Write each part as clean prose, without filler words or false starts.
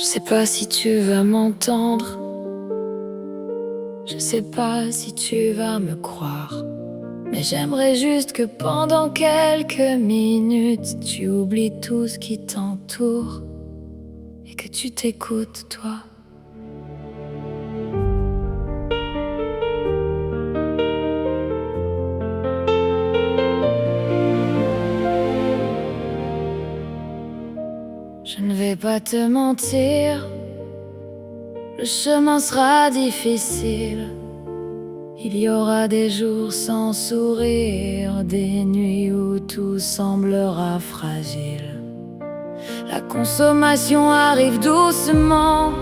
Je sais pas si tu vas m'entendre, je sais pas si tu vas me croire, mais j'aimerais juste que pendant quelques minutes tu oublies tout ce qui t'entoure et que tu t'écoutes toi. Je ne vais pas te mentir, le chemin sera difficile. Il y aura des jours sans sourire, des nuits où tout semblera fragile. La consommation arrive doucement,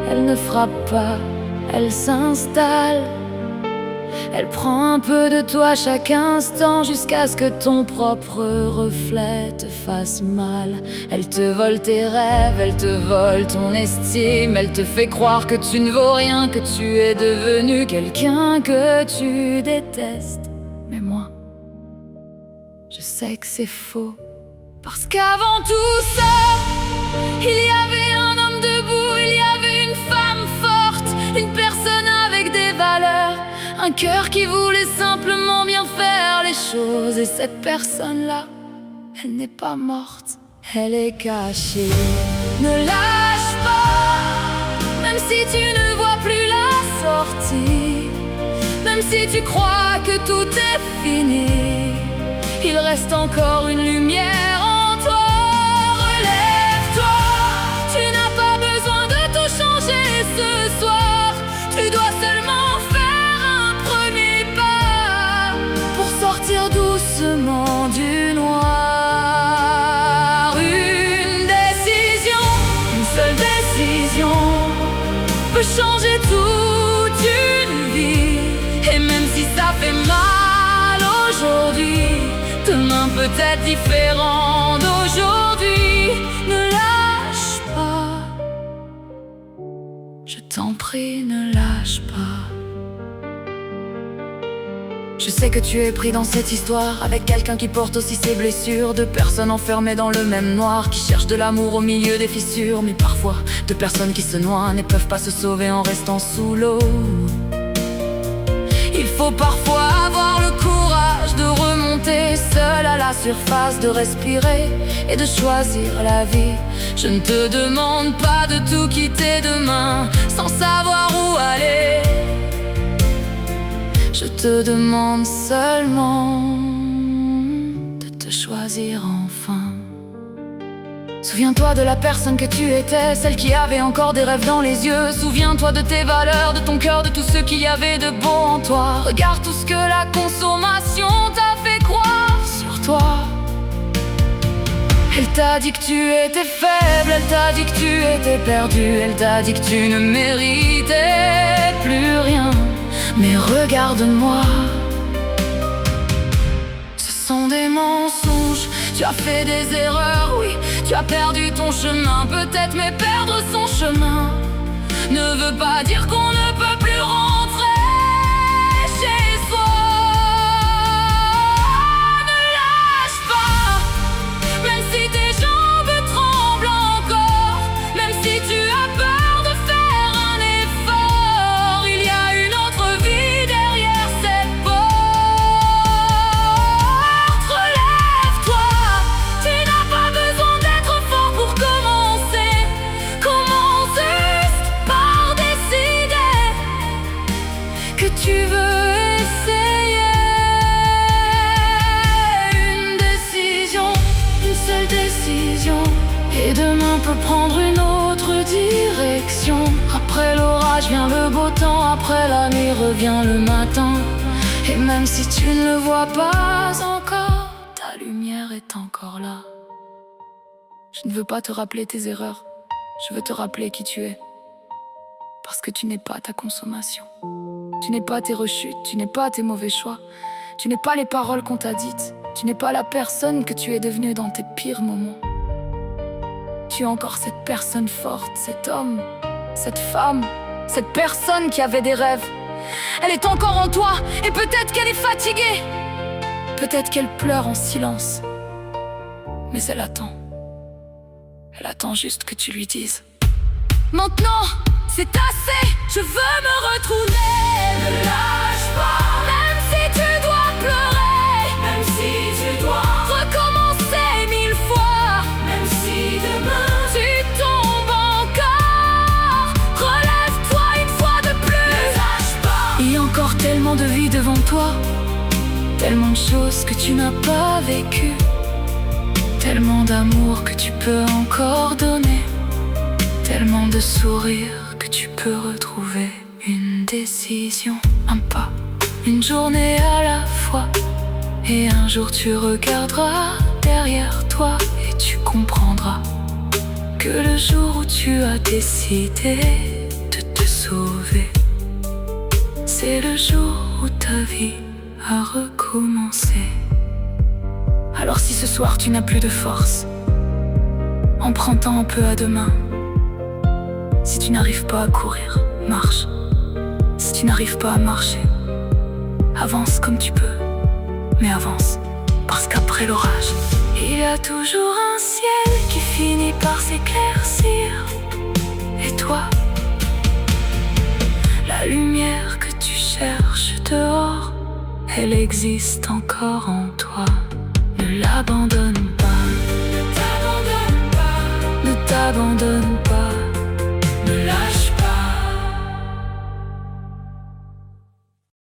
elle ne frappe pas, elle s'installe. Elle prend un peu de toi chaque instant jusqu'à ce que ton propre reflet te fasse mal. Elle te vole tes rêves, elle te vole ton estime. Elle te fait croire que tu ne vaux rien, que tu es devenu quelqu'un que tu détestes. Mais moi, je sais que c'est faux. Parce qu'avant tout ça, il y avait un homme debout, il y avait une femme forte, une personne avec des valeurs, un cœur qui voulait simplement bien faire les choses. Et cette personne-là, elle n'est pas morte, elle est cachée. Ne lâche pas, même si tu ne vois plus la sortie, même si tu crois que tout est fini, il reste encore une lumière en toi. Relève-toi, tu n'as pas besoin de tout changer ce soir. Tu dois seulement faire un premier pas pour sortir doucement du noir. Une décision, une seule décision peut changer toute une vie. Et même si ça fait mal aujourd'hui, demain peut être différent d'aujourd'hui. Ne lâche pas, je t'en prie, ne lâche pas. Je sais que tu es pris dans cette histoire avec quelqu'un qui porte aussi ses blessures. Deux personnes enfermées dans le même noir, qui cherchent de l'amour au milieu des fissures. Mais parfois, deux personnes qui se noient ne peuvent pas se sauver en restant sous l'eau. Il faut parfois avoir le courage de remonter seul à la surface, de respirer et de choisir la vie. Je ne te demande pas de tout quitter demain sans savoir où aller. Je te demande seulement de te choisir enfin. Souviens-toi de la personne que tu étais, celle qui avait encore des rêves dans les yeux. Souviens-toi de tes valeurs, de ton cœur, de tout ce qu'il y avait de beau en toi. Regarde tout ce que la consommation t'a fait croire sur toi. Elle t'a dit que tu étais faible, elle t'a dit que tu étais perdu, elle t'a dit que tu ne méritais plus rien. Mais regarde-moi, ce sont des mensonges. Tu as fait des erreurs, oui, tu as perdu ton chemin peut-être, mais perdre son chemin ne veut pas dire qu'on ne peut plus rentrer chez soi. Ne lâche pas, même si tes jambes tremblent encore, même si tu as peur de faire un effort. Il y a une autre vie derrière ces portes. Relève-toi, tu n'as pas besoin d'être fort pour commencer. Commence juste par décider que tu veux essayer. Une décision, une seule décision, et demain peut prendre une autre direction. Après l'orage vient le beau temps, après la nuit revient le matin. Et même si tu ne le vois pas encore, ta lumière est encore là. Je ne veux pas te rappeler tes erreurs, je veux te rappeler qui tu es. Parce que tu n'es pas ta consommation, tu n'es pas tes rechutes, tu n'es pas tes mauvais choix, tu n'es pas les paroles qu'on t'a dites, tu n'es pas la personne que tu es devenue dans tes pires moments. Tu es encore cette personne forte, cet homme, cette femme, cette personne qui avait des rêves. Elle est encore en toi, et peut-être qu'elle est fatiguée, peut-être qu'elle pleure en silence, mais elle attend juste que tu lui dises: Maintenant, c'est assez, je veux me retrouver. Ne lâche pas, même si tu dois pleurer, même si tu dois recommencer 1000 fois, même si demain tu tombes encore. Relève-toi une fois de plus. Ne lâche pas. Il y a encore tellement de vie devant toi, tellement de choses que tu n'as pas vécues, tellement d'amour que tu peux encore donner, tellement de sourires que tu peux retrouver. Une décision, un pas, une journée à la fois. Et un jour tu regarderas derrière toi et tu comprendras que le jour où tu as décidé de te sauver, c'est le jour où ta vie a recommencé. Alors si ce soir tu n'as plus de force, empruntant un peu à demain. Si tu n'arrives pas à courir, marche. Si tu n'arrives pas à marcher, avance comme tu peux, mais avance, parce qu'après l'orage, il y a toujours un ciel qui finit par s'éclaircir. Et toi, la lumière que tu cherches dehors, elle existe encore en toi. Ne l'abandonne pas, ne t'abandonne pas, ne t'abandonne